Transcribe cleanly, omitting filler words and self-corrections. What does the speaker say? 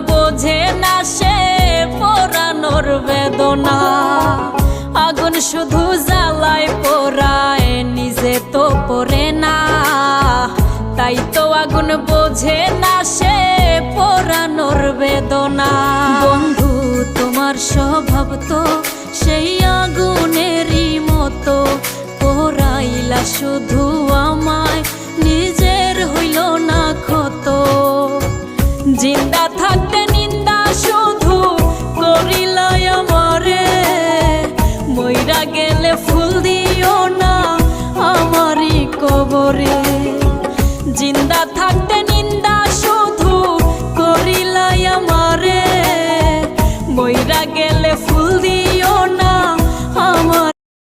বোঝে না সে পোড়ানোর বেদনা। আগুন শুধু জ্বালায় পোড়ায়, নিজে তো পড়ে না। তাই তো আগুন বোঝে না সে পোড়ানোর বেদনা। বন্ধু তোমার স্বভাব তো সেই আগুনেরই মতো, পোড়াইলা শুধু আমায়, নিজের হইল না ক্ষত। জিন্দা থাকতে নিন্দা শুধু করিলাই আমারে, মইরা গেলে ফুল দিও না আমারই কবরে। জিন্দা থাকতে নিন্দা শুধু করিলাই আমারে, মইরা গেলে ফুল দিও